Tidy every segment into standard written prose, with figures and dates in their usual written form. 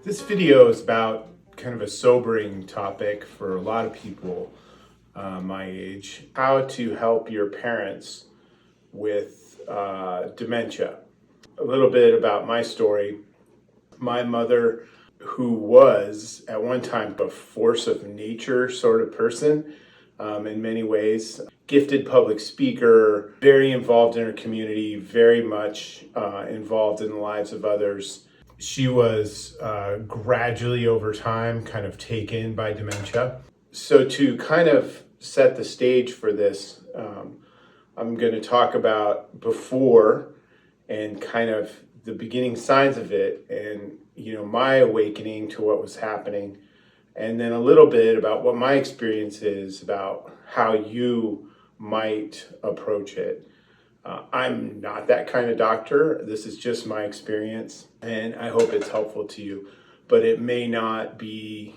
This video is about kind of a sobering topic for a lot of people my age, how to help your parents with dementia. A little bit about my story. My mother, who was at one time a force of nature sort of person in many ways, gifted public speaker, very involved in her community, very much involved in the lives of others. She was gradually over time kind of taken by dementia. So to kind of set the stage for this, I'm going to talk about before and kind of the beginning signs of it and, my awakening to what was happening. And then a little bit about what my experience is about how you might approach it. I'm not that kind of doctor. This is just my experience, and I hope it's helpful to you, but it may not be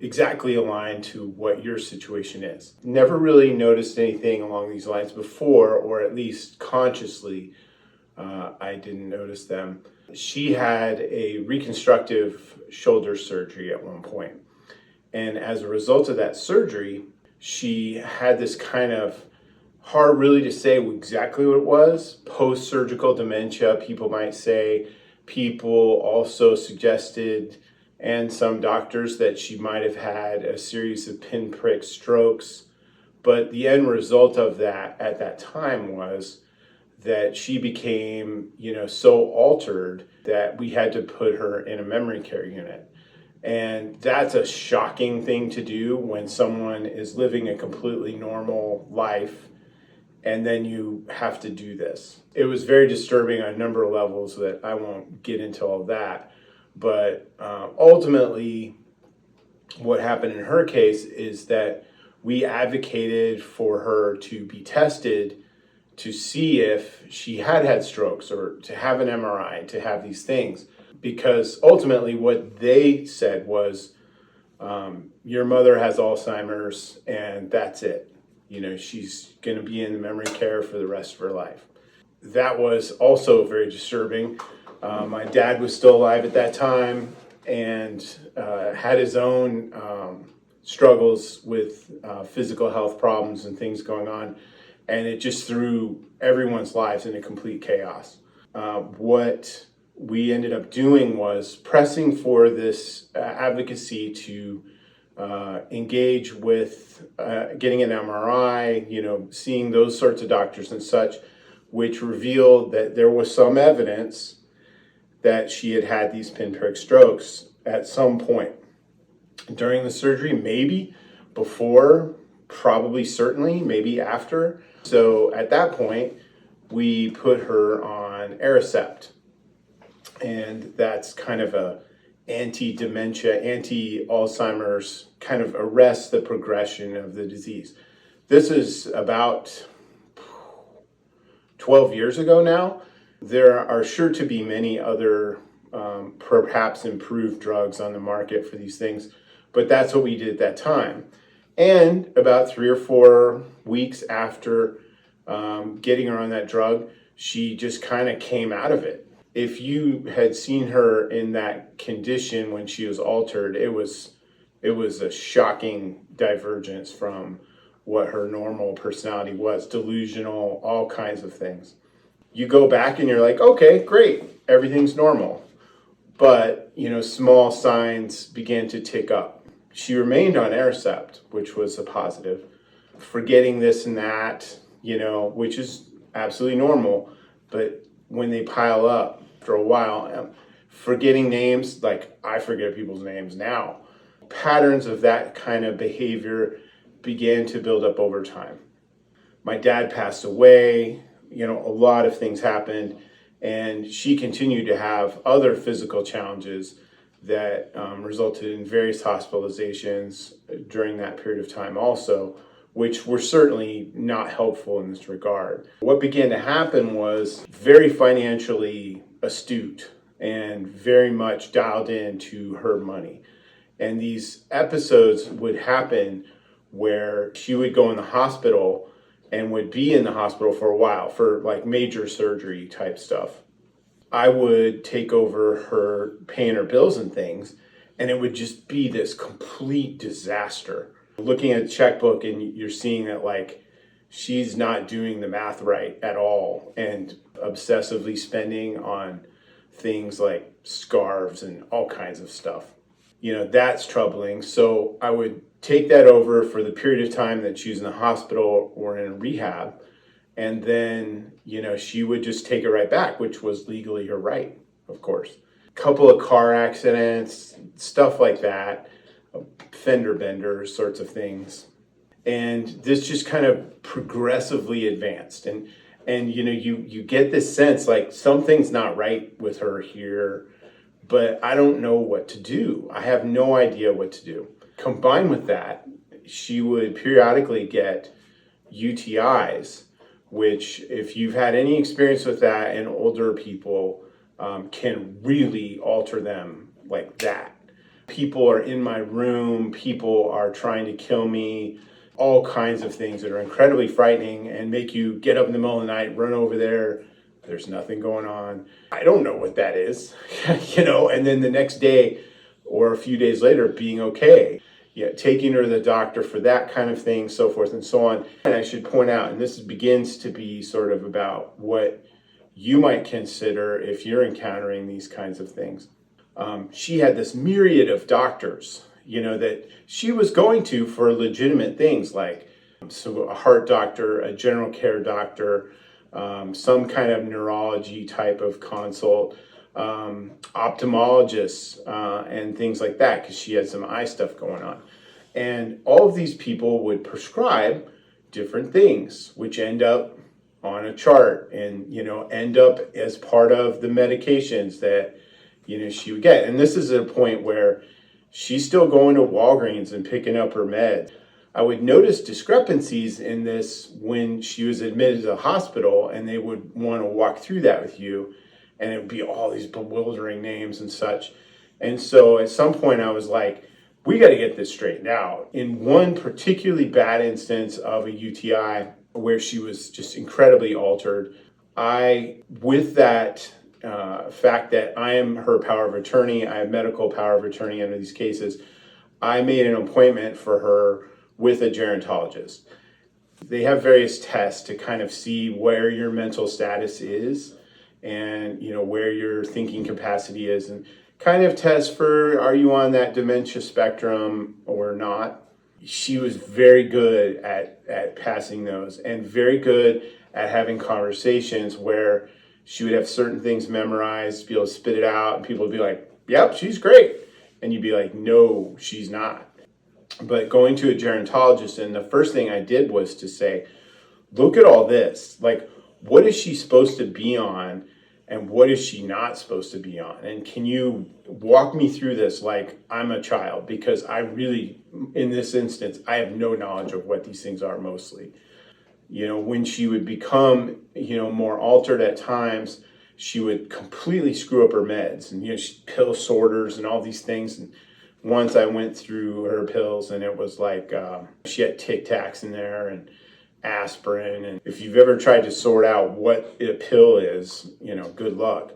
exactly aligned to what your situation is. Never really noticed anything along these lines before, or at least consciously, I didn't notice them. She had a reconstructive shoulder surgery at one point, and as a result of that surgery, she had this kind of hard really to say exactly what it was. Post-surgical dementia, people might say. People also suggested, and some doctors, that she might have had a series of pinprick strokes. But the end result of that at that time was that she became, so altered that we had to put her in a memory care unit. And that's a shocking thing to do when someone is living a completely normal life and then you have to do this. It was very disturbing on a number of levels that I won't get into all that. But ultimately, what happened in her case is that we advocated for her to be tested to see if she had strokes or to have an MRI, to have these things. Because ultimately what they said was, your mother has Alzheimer's and that's it. She's going to be in the memory care for the rest of her life. That was also very disturbing. My dad was still alive at that time and had his own struggles with physical health problems and things going on. And it just threw everyone's lives into complete chaos. What we ended up doing was pressing for this advocacy to engage with getting an MRI, seeing those sorts of doctors and such, which revealed that there was some evidence that she had had these pinprick strokes at some point during the surgery, maybe before, probably certainly, maybe after. So at that point, we put her on Aricept, and that's kind of a anti-dementia, anti-Alzheimer's, kind of arrests the progression of the disease. This is about 12 years ago now. There are sure to be many other perhaps improved drugs on the market for these things, but that's what we did at that time. And about 3 or 4 weeks after getting her on that drug, she just kind of came out of it. If you had seen her in that condition when she was altered, it was a shocking divergence from what her normal personality was, delusional, all kinds of things. You go back and you're like, okay, great, everything's normal. But, small signs began to tick up. She remained on Aricept, which was a positive, forgetting this and that, which is absolutely normal. But when they pile up after a while, forgetting names, like I forget people's names now, patterns of that kind of behavior began to build up over time. My dad passed away, a lot of things happened, and she continued to have other physical challenges that resulted in various hospitalizations during that period of time also, which were certainly not helpful in this regard. What began to happen was very financially astute and very much dialed into her money. And these episodes would happen where she would go in the hospital and would be in the hospital for a while for like major surgery type stuff. I would take over her paying her bills and things, and it would just be this complete disaster. Looking at the checkbook and you're seeing that like she's not doing the math right at all and obsessively spending on things like scarves and all kinds of stuff. That's troubling. So I would take that over for the period of time that she was in the hospital or in rehab. And then, she would just take it right back, which was legally her right, of course. A couple of car accidents, stuff like that, fender benders, sorts of things. And this just kind of progressively advanced. And you get this sense like something's not right with her here, but I don't know what to do. I have no idea what to do. Combined with that, she would periodically get UTIs, which if you've had any experience with that in older people, can really alter them like that. People are in my room, people are trying to kill me, all kinds of things that are incredibly frightening and make you get up in the middle of the night, run over there. There's nothing going on. I don't know what that is, and then the next day or a few days later being okay. Yeah, taking her to the doctor for that kind of thing, so forth and so on. And I should point out, and this begins to be sort of about what you might consider if you're encountering these kinds of things. She had this myriad of doctors, that she was going to for legitimate things like a heart doctor, a general care doctor, some kind of neurology type of consult, ophthalmologists, and things like that, because she had some eye stuff going on. And all of these people would prescribe different things, which end up on a chart and, end up as part of the medications that, she would get. And this is at a point where she's still going to Walgreens and picking up her meds. I would notice discrepancies in this when she was admitted to the hospital, and they would want to walk through that with you, and it would be all these bewildering names and such. And so at some point I was like, we got to get this straightened out. In one particularly bad instance of a UTI where she was just incredibly altered, with that fact that I am her power of attorney, I have medical power of attorney under these cases, I made an appointment for her with a gerontologist. They have various tests to kind of see where your mental status is and where your thinking capacity is, and kind of test for, are you on that dementia spectrum or not? She was very good at passing those and very good at having conversations where she would have certain things memorized, be able to spit it out, and people would be like, yep, she's great. And you'd be like, no, she's not. But going to a gerontologist, and the first thing I did was to say, look at all this. Like, what is she supposed to be on and what is she not supposed to be on? And can you walk me through this like I'm a child? Because I really, in this instance, I have no knowledge of what these things are mostly. When she would become, more altered at times, she would completely screw up her meds and, pill sorters and all these things. And once I went through her pills and it was like she had Tic Tacs in there and aspirin. And if you've ever tried to sort out what a pill is, good luck.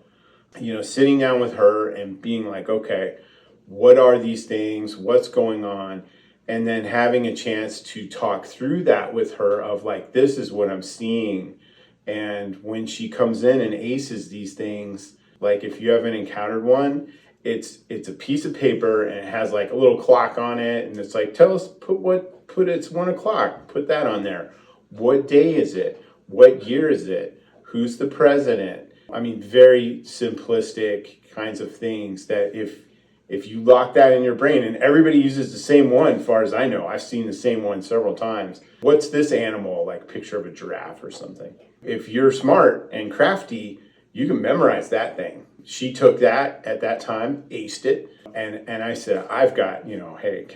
Sitting down with her and being like, okay, what are these things? What's going on? And then having a chance to talk through that with her of like, this is what I'm seeing. And when she comes in and aces these things, like if you haven't encountered one, it's a piece of paper and it has like a little clock on it. And it's like, tell us, it's 1 o'clock, put that on there. What day is it? What year is it? Who's the president? I mean, very simplistic kinds of things that if you lock that in your brain, and everybody uses the same one, as far as I know, I've seen the same one several times. What's this animal? Like picture of a giraffe or something. If you're smart and crafty, you can memorize that thing. She took that at that time, aced it. And I said, I've got, hey,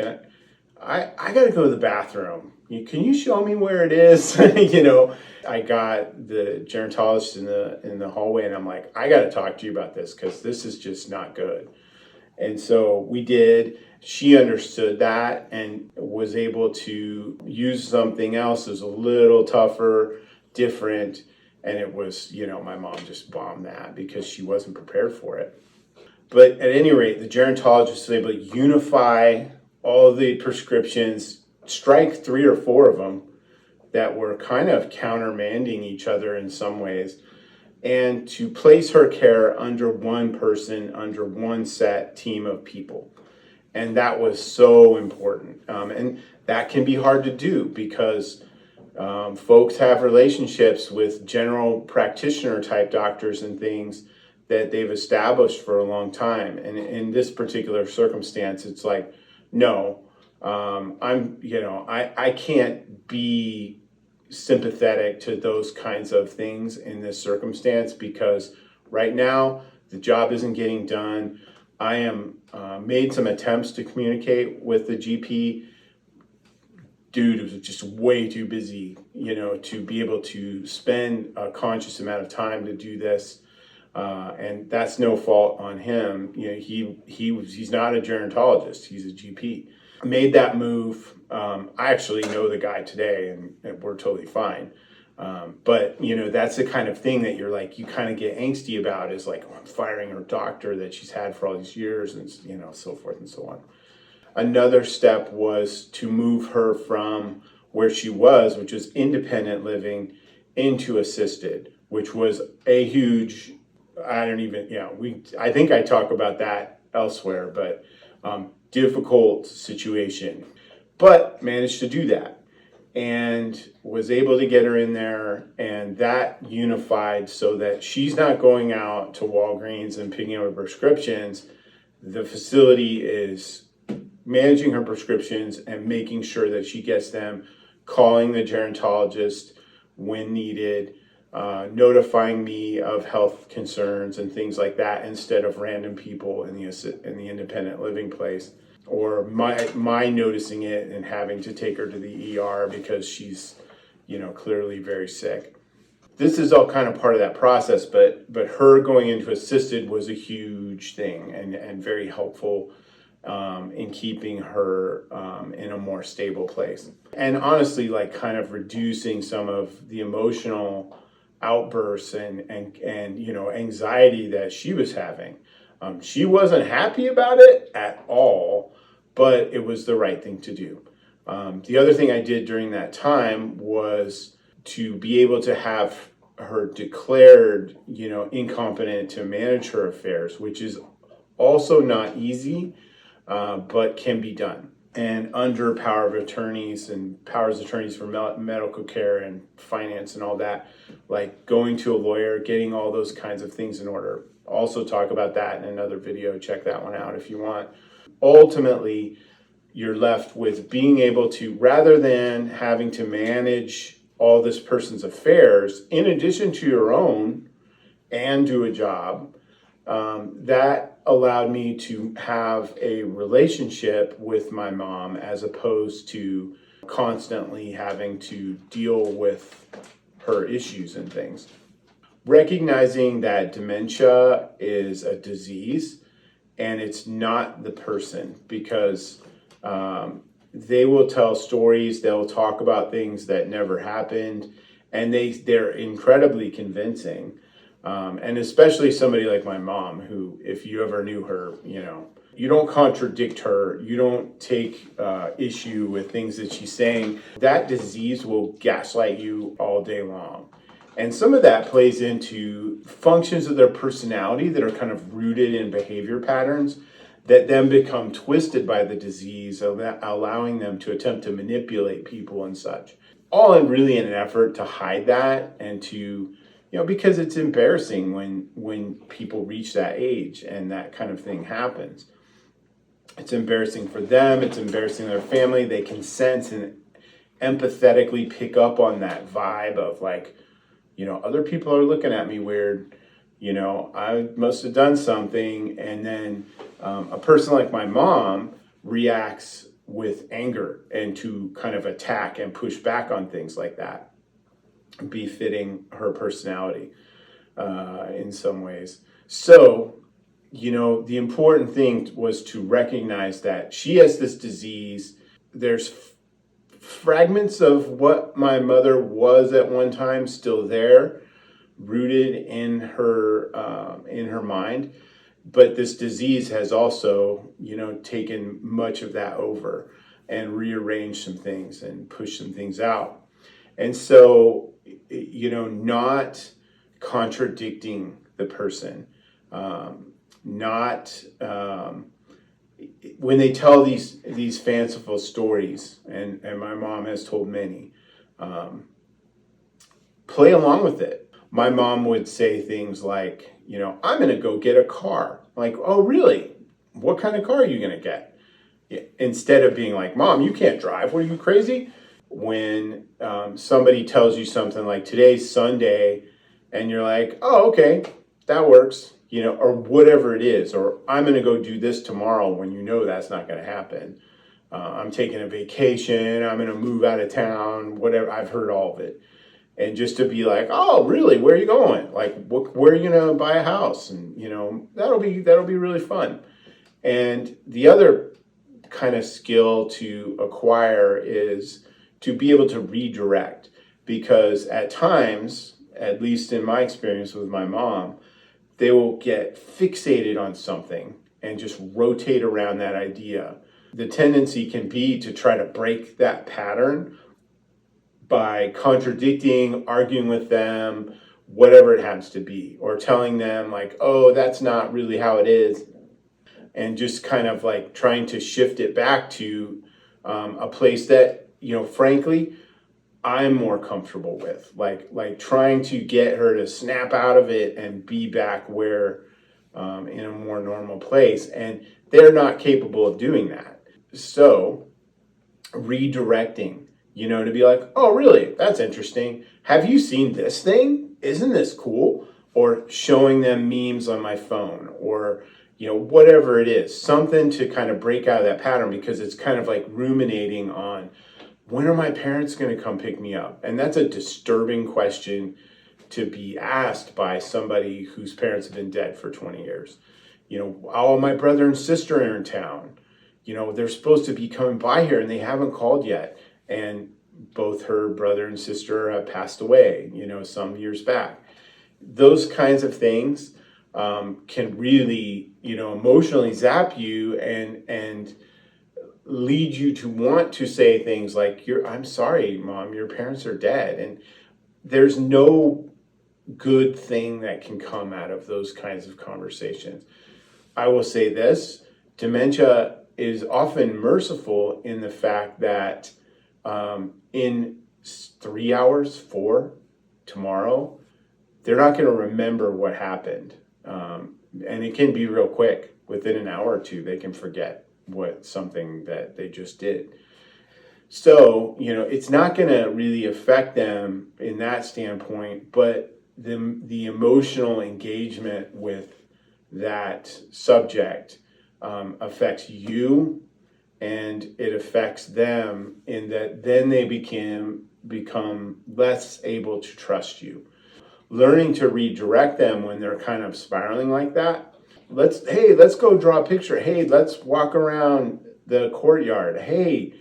I got to go to the bathroom. Can you show me where it is? I got the gerontologist in the hallway, and I'm like, I got to talk to you about this because this is just not good. And so we did, She understood that and was able to use something else that was a little tougher, different. And it was, my mom just bombed that because she wasn't prepared for it. But at any rate, the gerontologist was able to unify all of the prescriptions, strike 3 or 4 of them that were kind of countermanding each other in some ways, and to place her care under one person, under one set team of people. And that was so important. And that can be hard to do because folks have relationships with general practitioner type doctors and things that they've established for a long time. And in this particular circumstance, it's like, no, I can't be sympathetic to those kinds of things in this circumstance because right now the job isn't getting done. I am made some attempts to communicate with the GP. Dude was just way too busy, to be able to spend a conscious amount of time to do this. And that's no fault on him. He's not a gerontologist, he's a GP. Made that move. I actually know the guy today and we're totally fine. But that's the kind of thing that you kind of get angsty about, is like, I'm firing her doctor that she's had for all these years, and so forth and so on. Another step was to move her from where she was, which was independent living, into assisted, which was a huge, I think I talk about that elsewhere, but difficult situation, but managed to do that and was able to get her in there, and that unified so that she's not going out to Walgreens and picking up her prescriptions. The facility is managing her prescriptions and making sure that she gets them, calling the gerontologist when needed, notifying me of health concerns and things like that, instead of random people in the independent living place, or my noticing it and having to take her to the ER because she's clearly very sick. This is all kind of part of that process, but her going into assisted was a huge thing and very helpful in keeping her in a more stable place. And honestly, kind of reducing some of the emotional outbursts and anxiety that she was having. She wasn't happy about it at all, but it was the right thing to do. The other thing I did during that time was to be able to have her declared, incompetent to manage her affairs, which is also not easy, but can be done. And under power of attorneys and powers of attorneys for medical care and finance and all that, like going to a lawyer, getting all those kinds of things in order. Also talk about that in another video. Check that one out if you want. Ultimately, you're left with being able to, rather than having to manage all this person's affairs in addition to your own and do a job, that allowed me to have a relationship with my mom as opposed to constantly having to deal with her issues and things. Recognizing that dementia is a disease and it's not the person, because they will tell stories, they'll talk about things that never happened, and they're incredibly convincing. And especially somebody like my mom, who, if you ever knew her, you don't contradict her, you don't take issue with things that she's saying. That disease will gaslight you all day long. And some of that plays into functions of their personality that are kind of rooted in behavior patterns that then become twisted by the disease, allowing them to attempt to manipulate people and such. All in an effort to hide that and to, because it's embarrassing when people reach that age and that kind of thing happens. It's embarrassing for them, it's embarrassing their family. They can sense and empathetically pick up on that vibe of other people are looking at me weird, I must have done something. And then a person like my mom reacts with anger and to kind of attack and push back on things like that, befitting her personality in some ways. So the important thing was to recognize that she has this disease. There's fragments of what my mother was at one time still there, rooted in her mind. But this disease has also, taken much of that over and rearranged some things and pushed some things out. And so, not contradicting the person, not when they tell these fanciful stories, and my mom has told many, play along with it. My mom would say things like, I'm going to go get a car. Like, oh, really? What kind of car are you going to get? Instead of being like, Mom, you can't drive. What, are you crazy? When somebody tells you something like, today's Sunday, and you're like, oh, okay, that works, or whatever it is, or I'm going to go do this tomorrow when that's not going to happen. I'm taking a vacation. I'm going to move out of town, whatever. I've heard all of it. And just to be like, oh, really? Where are you going? Like, where are you going to buy a house? And, that'll be really fun. And the other kind of skill to acquire is to be able to redirect. Because at times, at least in my experience with my mom, they will get fixated on something and just rotate around that idea. The tendency can be to try to break that pattern by contradicting, arguing with them, whatever it happens to be, or telling them like, oh, that's not really how it is, and just kind of like trying to shift it back to a place that, frankly, I'm more comfortable with, like trying to get her to snap out of it and be back where in a more normal place, and they're not capable of doing that. So redirecting, to be like, oh, really? That's interesting. Have you seen this thing? Isn't this cool? Or showing them memes on my phone, or, whatever it is, something to kind of break out of that pattern, because it's kind of like ruminating on, when are my parents going to come pick me up? And that's a disturbing question to be asked by somebody whose parents have been dead for 20 years. Oh, my brother and sister are in town. They're supposed to be coming by here and they haven't called yet. And both her brother and sister have passed away, some years back. Those kinds of things can really, emotionally zap you and lead you to want to say things like, I'm sorry, Mom, your parents are dead. And there's no good thing that can come out of those kinds of conversations. I will say this, dementia is often merciful in the fact that in 3 hours, 4, tomorrow, they're not going to remember what happened. And it can be real quick. Within an hour or two, they can forget something that they just did. So, it's not going to really affect them in that standpoint, but the emotional engagement with that subject affects you, and it affects them in that then they become less able to trust you. Learning to redirect them when they're kind of spiraling like that. Let's go draw a picture. Hey, let's walk around the courtyard. Hey,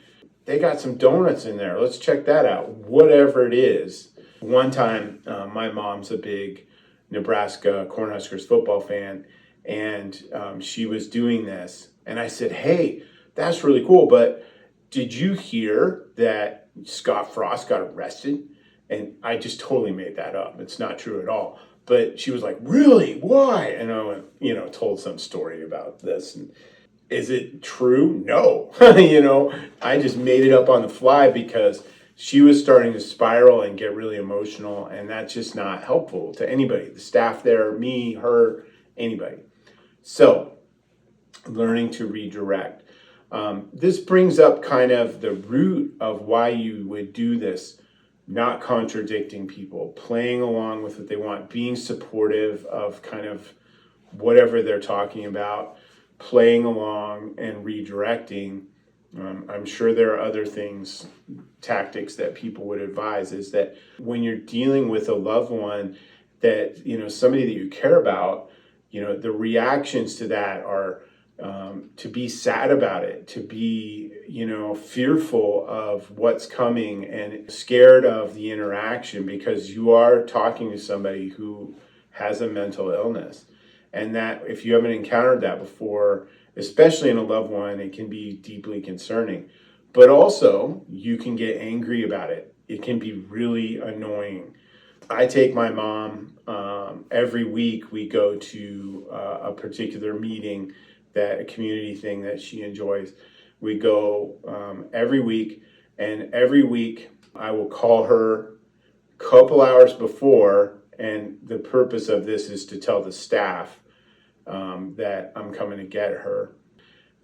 they got some donuts in there. Let's check that out. Whatever it is. One time, my mom's a big Nebraska Cornhuskers football fan, and she was doing this. And I said, hey, that's really cool, but did you hear that Scott Frost got arrested? And I just totally made that up. It's not true at all. But she was like, really? Why? And I went, told some story about this. And is it true? No. I just made it up on the fly because she was starting to spiral and get really emotional. And that's just not helpful to anybody. The staff there, me, her, anybody. So learning to redirect. This brings up kind of the root of why you would do this. Not contradicting people, playing along with what they want, being supportive of kind of whatever they're talking about, playing along and redirecting. I'm sure there are other tactics that people would advise, is that when you're dealing with a loved one that, somebody that you care about, the reactions to that are to be sad about it, to be, fearful of what's coming and scared of the interaction, because you are talking to somebody who has a mental illness. And that if you haven't encountered that before, especially in a loved one, it can be deeply concerning. But also, you can get angry about it. It can be really annoying. I take my mom every week. We go to a particular meeting, a community thing that she enjoys. We go every week, and every week I will call her a couple hours before. And the purpose of this is to tell the staff that I'm coming to get her.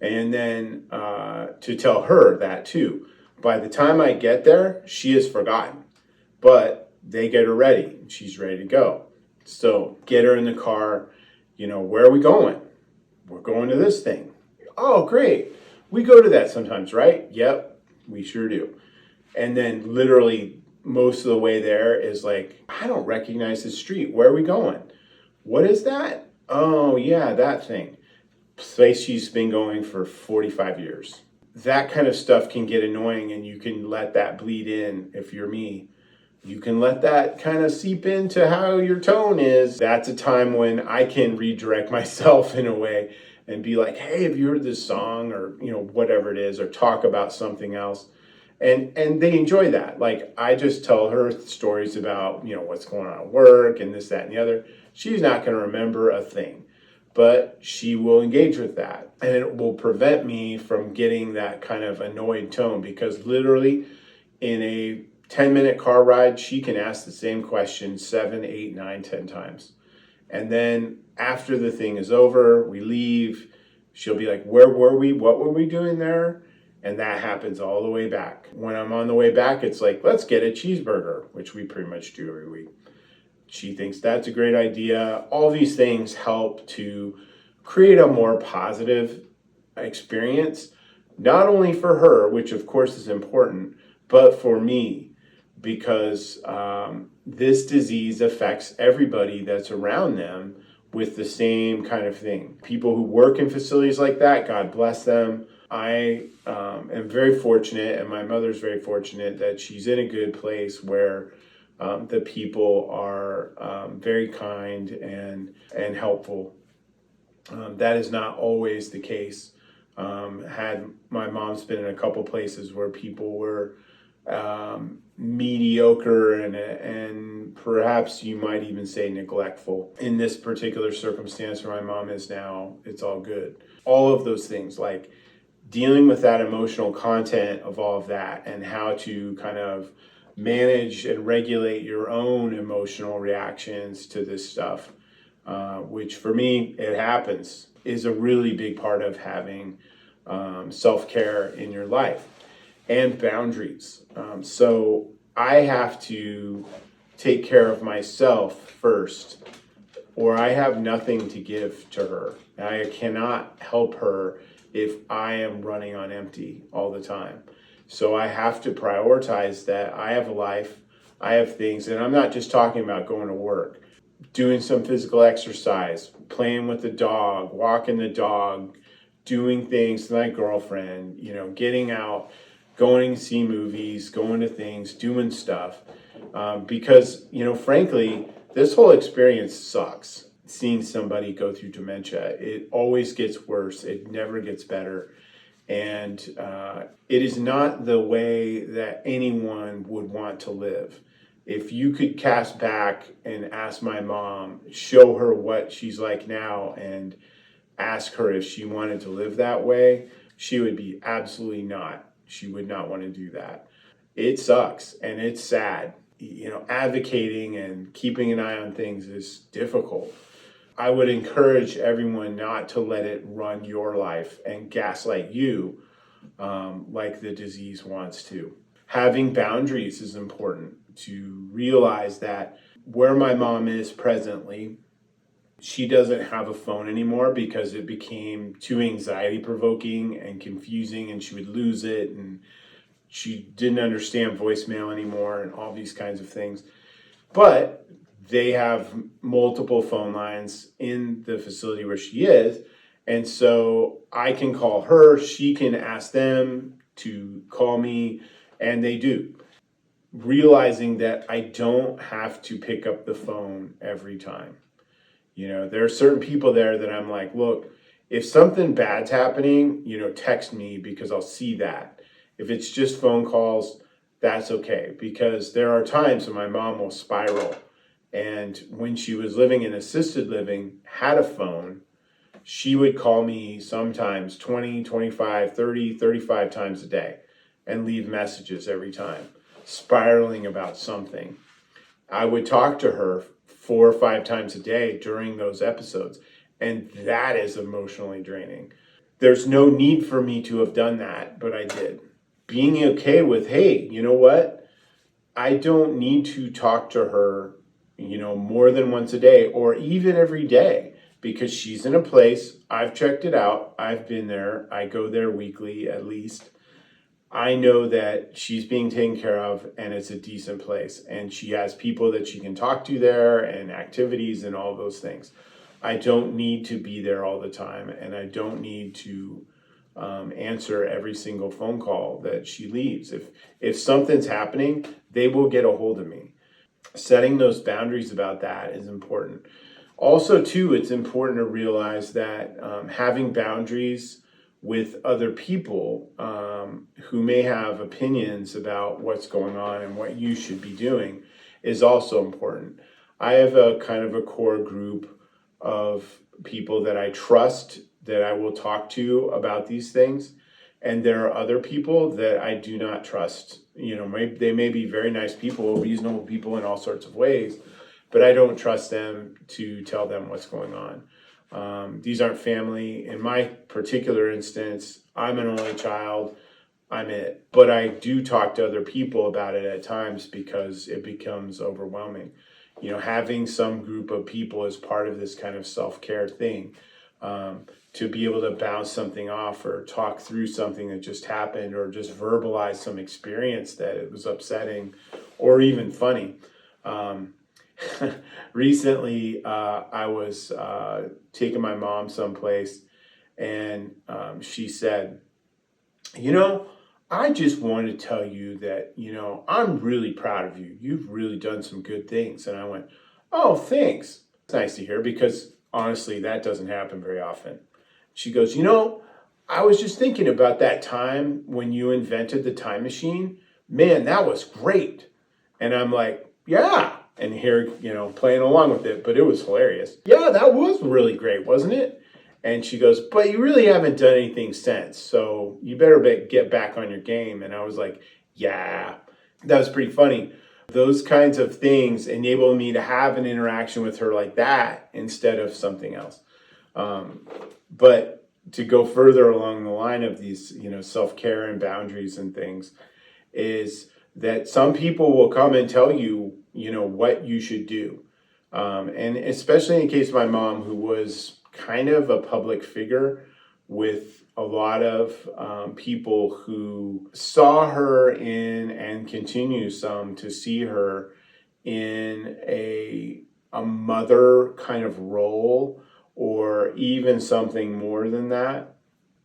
And then to tell her that too. By the time I get there, she has forgotten. But they get her ready. She's ready to go. So get her in the car. Where are we going? We're going to this thing. Oh, great. We go to that sometimes, right? Yep, we sure do. And then literally most of the way there is like, I don't recognize the street. Where are we going? What is that? Oh, yeah, that thing. Place she's been going for 45 years. That kind of stuff can get annoying, and you can let that bleed in. If you're me, you can let that kind of seep into how your tone is. That's a time when I can redirect myself in a way and be like, hey, have you heard this song, or whatever it is, or talk about something else. And they enjoy that. Like, I just tell her stories about what's going on at work and this, that, and the other. She's not going to remember a thing, but she will engage with that. And it will prevent me from getting that kind of annoyed tone, because literally in a 10-minute car ride, she can ask the same question 7, 8, 9, 10 times. And then after the thing is over, we leave, she'll be like, where were we? What were we doing there? And that happens all the way back. When I'm on the way back, it's like, let's get a cheeseburger, which we pretty much do every week. She thinks that's a great idea. All these things help to create a more positive experience, not only for her, which of course is important, but for me, because this disease affects everybody that's around them with the same kind of thing. People who work in facilities like that, God bless them. I am very fortunate, and my mother's very fortunate, that she's in a good place where the people are very kind and helpful. That is not always the case. Had my mom's been in a couple places where people were mediocre and perhaps you might even say neglectful. In this particular circumstance where my mom is now, it's all good. All of those things, like dealing with that emotional content of all of that, and how to kind of manage and regulate your own emotional reactions to this stuff, which for me, it happens, is a really big part of having self-care in your life. And boundaries. So I have to take care of myself first, or I have nothing to give to her. I cannot help her if I am running on empty all the time. So I have to prioritize that I have a life, I have things, and I'm not just talking about going to work. Doing some physical exercise, playing with the dog, walking the dog, doing things with my girlfriend, getting out, going to see movies, going to things, doing stuff. Because, frankly, this whole experience sucks. Seeing somebody go through dementia, it always gets worse. It never gets better. And it is not the way that anyone would want to live. If you could cast back and ask my mom, show her what she's like now, and ask her if she wanted to live that way, she would be absolutely not. She would not want to do that. It sucks and it's sad. Advocating and keeping an eye on things is difficult. I would encourage everyone not to let it run your life and gaslight you like the disease wants to. Having boundaries is important. To realize that where my mom is presently, she doesn't have a phone anymore because it became too anxiety provoking and confusing, and she would lose it, and she didn't understand voicemail anymore and all these kinds of things. But they have multiple phone lines in the facility where she is. And so I can call her, she can ask them to call me, and they do. Realizing that I don't have to pick up the phone every time. There are certain people there that I'm like, look, if something bad's happening, text me because I'll see that. If it's just phone calls, that's okay. Because there are times when my mom will spiral. And when she was living in assisted living, had a phone, she would call me sometimes 20, 25, 30, 35 times a day and leave messages every time, spiraling about something. I would talk to her 4 or 5 times a day during those episodes, and that is emotionally draining. There's no need for me to have done that, but I did. Being okay with, hey, you know what? I don't need to talk to her, more than once a day or even every day, because she's in a place, I've checked it out, I've been there, I go there weekly at least. I know that she's being taken care of and it's a decent place, and she has people that she can talk to there and activities and all those things. I don't need to be there all the time, and I don't need to answer every single phone call that she leaves. If something's happening, they will get a hold of me. Setting those boundaries about that is important. Also, too, it's important to realize that having boundaries with other people who may have opinions about what's going on and what you should be doing is also important. I have a kind of a core group of people that I trust, that I will talk to about these things. And there are other people that I do not trust. They may be very nice people, reasonable people in all sorts of ways, but I don't trust them to tell them what's going on. These aren't family. In my particular instance, I'm an only child. I'm it. But I do talk to other people about it at times because it becomes overwhelming. Having some group of people as part of this kind of self-care thing, to be able to bounce something off or talk through something that just happened, or just verbalize some experience that it was upsetting or even funny. Recently, I was taking my mom someplace, and she said, I just wanted to tell you that, I'm really proud of you. You've really done some good things. And I went, oh, thanks. It's nice to hear, because honestly, that doesn't happen very often. She goes, I was just thinking about that time when you invented the time machine. Man, that was great. And I'm like, yeah. And here, playing along with it, but it was hilarious. Yeah, that was really great, wasn't it? And she goes, but you really haven't done anything since, so you better get back on your game. And I was like, yeah, that was pretty funny. Those kinds of things enable me to have an interaction with her like that instead of something else. But to go further along the line of these, self-care and boundaries and things, is that some people will come and tell you, what you should do. And especially in the case of my mom, who was kind of a public figure with a lot of people who saw her in, and continue some to see her in, a mother kind of role, or even something more than that.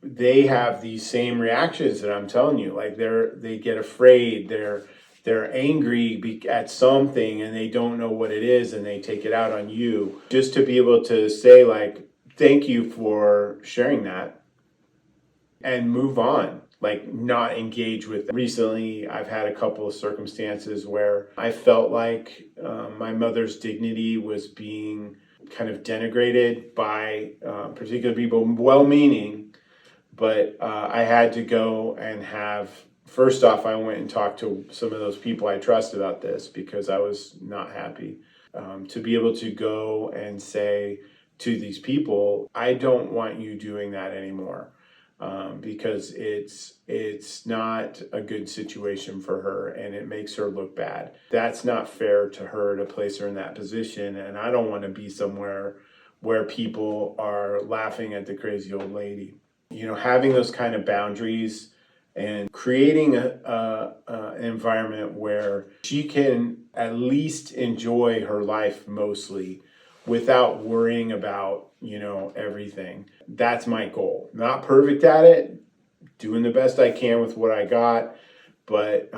They have these same reactions that I'm telling you. Like they get afraid, they're angry at something, and they don't know what it is, and they take it out on you. Just to be able to say, like, thank you for sharing that, and move on. Like, not engage with them. Recently, I've had a couple of circumstances where I felt like my mother's dignity was being kind of denigrated by particular people, well-meaning, but I had to go and first off, I went and talked to some of those people I trust about this, because I was not happy. To be able to go and say to these people, I don't want you doing that anymore, because it's not a good situation for her, and it makes her look bad. That's not fair to her to place her in that position, and I don't want to be somewhere where people are laughing at the crazy old lady. Having those kind of boundaries and creating an environment where she can at least enjoy her life mostly without worrying about, everything. That's my goal. Not perfect at it, doing the best I can with what I got, but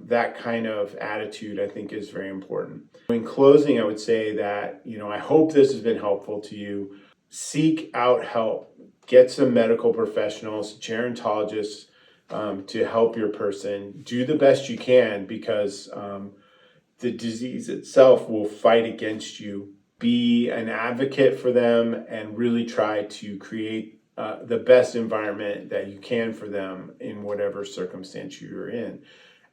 that kind of attitude I think is very important. In closing, I would say that, I hope this has been helpful to you. Seek out help. Get some medical professionals, gerontologists, to help your person. Do the best you can, because the disease itself will fight against you. Be an advocate for them and really try to create the best environment that you can for them in whatever circumstance you're in.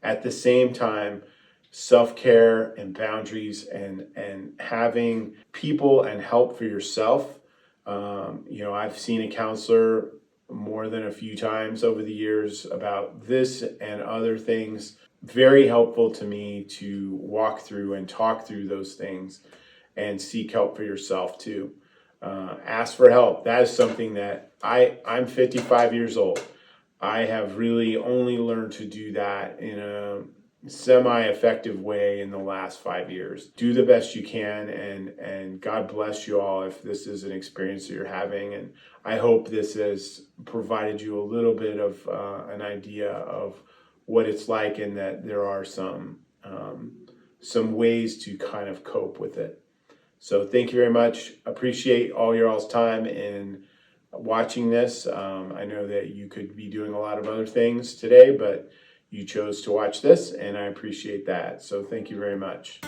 At the same time, self-care and boundaries and having people and help for yourself. I've seen a counselor more than a few times over the years about this and other things. Very helpful to me to walk through and talk through those things and seek help for yourself too. Ask for help. That is something that I'm 55 years old. I have really only learned to do that in a semi-effective way in the last 5 years. Do the best you can, and God bless you all if this is an experience that you're having. And I hope this has provided you a little bit of an idea of what it's like, and that there are some ways to kind of cope with it. So thank you very much. Appreciate all your all's time in watching this. I know that you could be doing a lot of other things today, but you chose to watch this, and I appreciate that. So thank you very much.